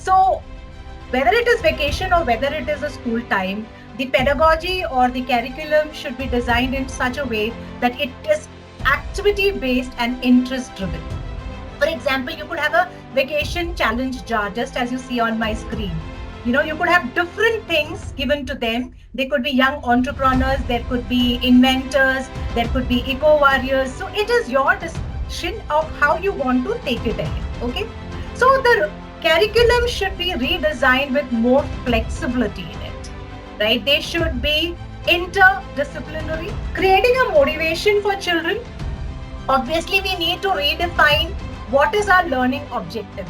So whether it is vacation or whether it is a school time, the pedagogy or the curriculum should be designed in such a way that it is activity based and interest driven. For example, you could have a vacation challenge jar, just as you see on my screen. You could have different things given to them. They could be young entrepreneurs, there could be inventors, there could be eco warriors. So it is your decision of how you want to take it ahead. Okay. So the curriculum should be redesigned with more flexibility in it, right? They should be interdisciplinary, creating a motivation for children. Obviously, we need to redefine what is our learning objective.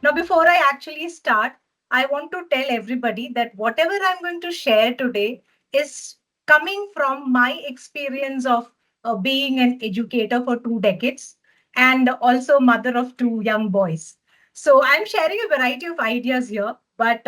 Now, before I actually start, I want to tell everybody that whatever I'm going to share today is coming from my experience of being an educator for 2 decades and also mother of two young boys. So I'm sharing a variety of ideas here, but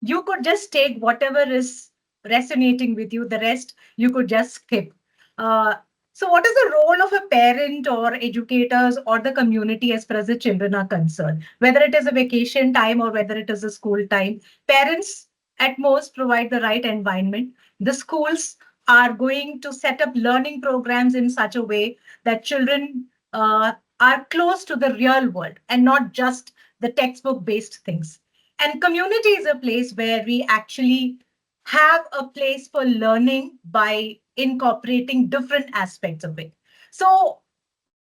you could just take whatever is resonating with you. The rest you could just skip. Uh, so, what is the role of a parent or educators or the community as far as the children are concerned? Whether it is a vacation time or whether it is a school time, parents at most provide the right environment. The schools are going to set up learning programs in such a way that children are close to the real world and not just the textbook based things. And community is a place where we actually have a place for learning by incorporating different aspects of it. So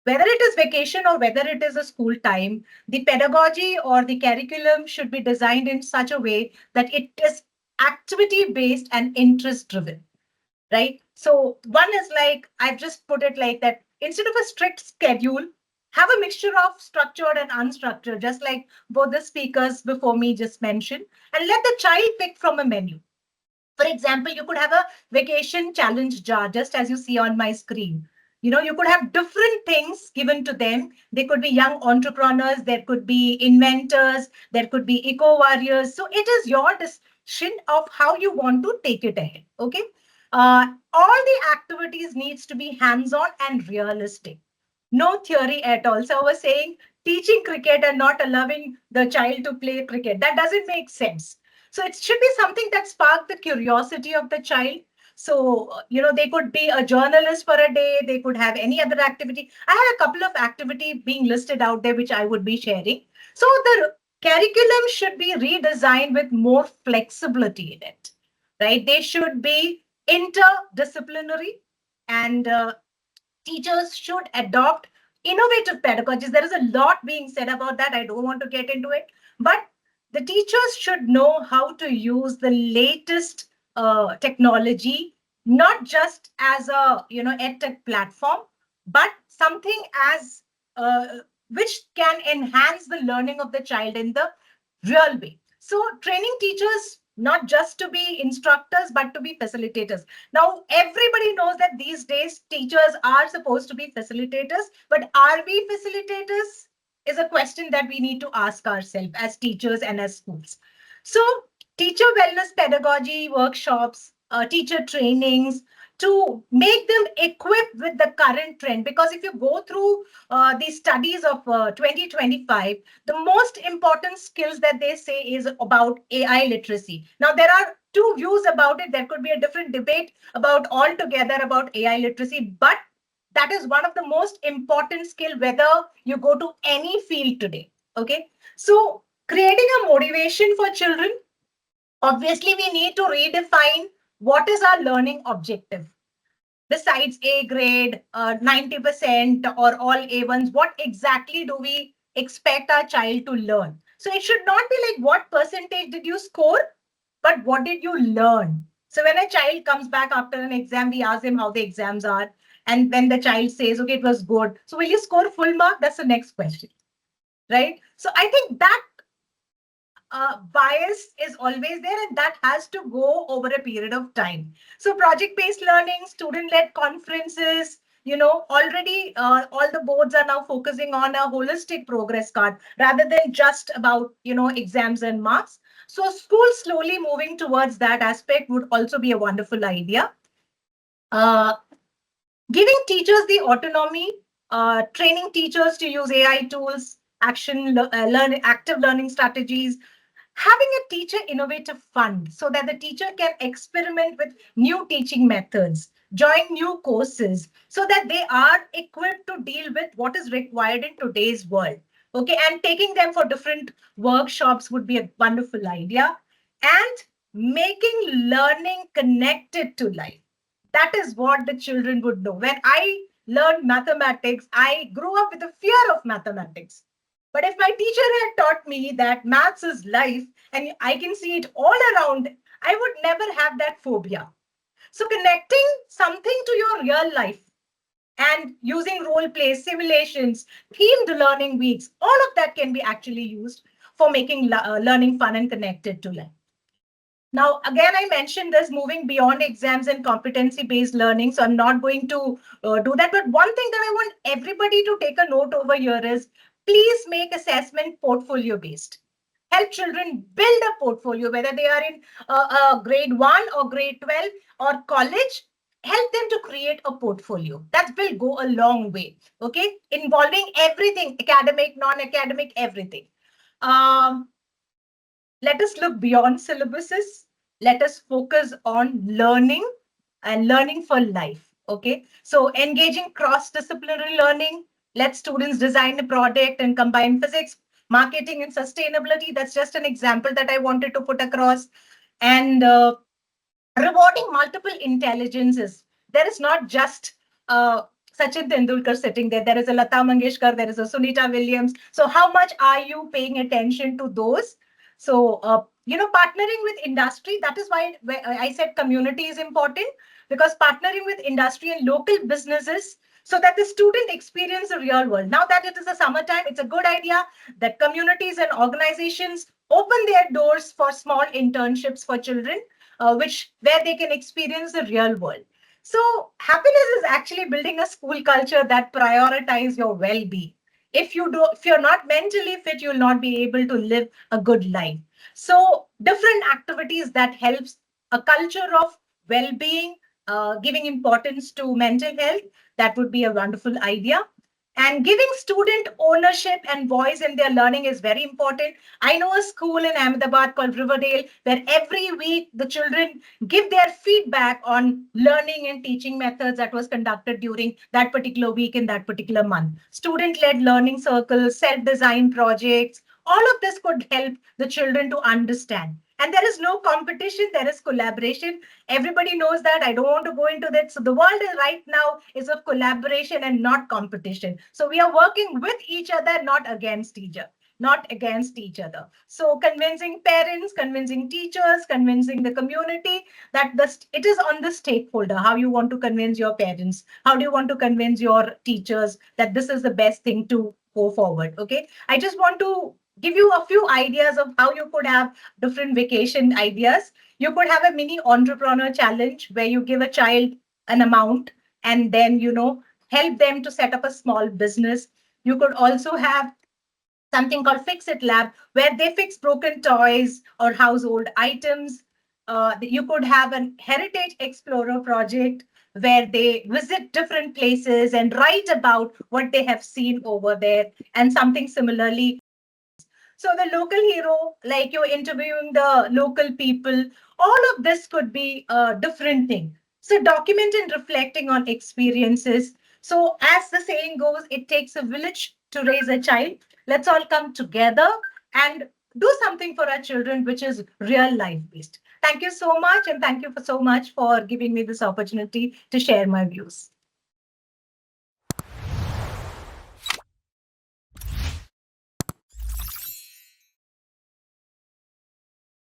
whether it is vacation or whether it is a school time, the pedagogy or the curriculum should be designed in such a way that it is activity based and interest driven, right? So one is like, I've just put it like that, instead of a strict schedule, have a mixture of structured and unstructured, just like both the speakers before me just mentioned, and let the child pick from a menu. For example, you could have a vacation challenge jar, just as you see on my screen. You could have different things given to them. They could be young entrepreneurs, there could be inventors, there could be eco warriors. So it is your decision of how you want to take it ahead. Okay. All the activities needs to be hands-on and realistic. No theory at all. So I was saying teaching cricket and not allowing the child to play cricket. That doesn't make sense. So it should be something that spark the curiosity of the child. So, they could be a journalist for a day. They could have any other activity. I had a couple of activity being listed out there, which I would be sharing. So the curriculum should be redesigned with more flexibility in it, right? They should be interdisciplinary and teachers should adopt innovative pedagogies. There is a lot being said about that. I don't want to get into it, but the teachers should know how to use the latest technology, not just as a edtech platform, but something as which can enhance the learning of the child in the real way. So training teachers not just to be instructors, but to be facilitators. Now, everybody knows that these days teachers are supposed to be facilitators, but are we facilitators? Is a question that we need to ask ourselves as teachers and as schools. So, teacher wellness pedagogy workshops, teacher trainings, to make them equipped with the current trend. Because if you go through the studies of 2025, the most important skills that they say is about AI literacy. Now, there are two views about it. There could be a different debate about altogether about AI literacy, but that is one of the most important skill, whether you go to any field today. Okay. So creating a motivation for children, obviously we need to redefine what is our learning objective. Besides A grade, 90% or all A1s, what exactly do we expect our child to learn? So it should not be like what percentage did you score, but what did you learn? So when a child comes back after an exam, we ask him how the exams are. And when the child says, okay, it was good. So will you score full mark? That's the next question, right? So I think that bias is always there, and that has to go over a period of time. So project-based learning, student-led conferences, already all the boards are now focusing on a holistic progress card rather than just about, exams and marks. So schools slowly moving towards that aspect would also be a wonderful idea. Uh, Giving teachers the autonomy, training teachers to use AI tools, active learning strategies, having a teacher innovative fund so that the teacher can experiment with new teaching methods, join new courses, so that they are equipped to deal with what is required in today's world. Okay, and taking them for different workshops would be a wonderful idea. And making learning connected to life. That is what the children would know. When I learned mathematics, I grew up with a fear of mathematics. But if my teacher had taught me that maths is life and I can see it all around, I would never have that phobia. So connecting something to your real life and using role plays, simulations, themed learning weeks, all of that can be actually used for making learning fun and connected to life. Now, again, I mentioned this moving beyond exams and competency-based learning, so I'm not going to do that. But one thing that I want everybody to take a note over here is please make assessment portfolio-based. Help children build a portfolio, whether they are in grade 1 or grade 12 or college. Help them to create a portfolio. That will go a long way, okay? Involving everything, academic, non-academic, everything. Um, let us look beyond syllabuses. Let us focus on learning and learning for life. Okay. So engaging cross-disciplinary learning. Let students design a product and combine physics, marketing, and sustainability. That's just an example that I wanted to put across. And rewarding multiple intelligences. There is not just Sachin Tendulkar sitting there. There is a Lata Mangeshkar. There is a Sunita Williams. So how much are you paying attention to those? So, partnering with industry, that is why I said community is important, because partnering with industry and local businesses so that the student experience the real world. Now that it is a summertime, it's a good idea that communities and organizations open their doors for small internships for children, which where they can experience the real world. So happiness is actually building a school culture that prioritize your well-being. If you're not mentally fit, you'll not be able to live a good life. So different activities that helps a culture of well-being, giving importance to mental health, that would be a wonderful idea. And giving student ownership and voice in their learning is very important. I know a school in Ahmedabad called Riverdale, where every week the children give their feedback on learning and teaching methods that was conducted during that particular week in that particular month. Student-led learning circles, self-design projects, all of this could help the children to understand. And there is no competition, there is collaboration. Everybody knows that. I don't want to go into that. So the world is right now is of collaboration and not competition. So we are working with each other, not against each other. Not against each other. So convincing parents, convincing teachers, convincing the community that it is on the stakeholder. How you want to convince your parents? How do you want to convince your teachers that this is the best thing to go forward? Okay. I just want to give you a few ideas of how you could have different vacation ideas. You could have a mini entrepreneur challenge where you give a child an amount and then, help them to set up a small business. You could also have something called Fix It Lab, where they fix broken toys or household items. You could have an Heritage Explorer project where they visit different places and write about what they have seen over there, and something similarly. So the local hero, like you're interviewing the local people, all of this could be a different thing. So document and reflecting on experiences. So as the saying goes, it takes a village to raise a child. Let's all come together and do something for our children, which is real life based. Thank you so much. And thank you so much for giving me this opportunity to share my views.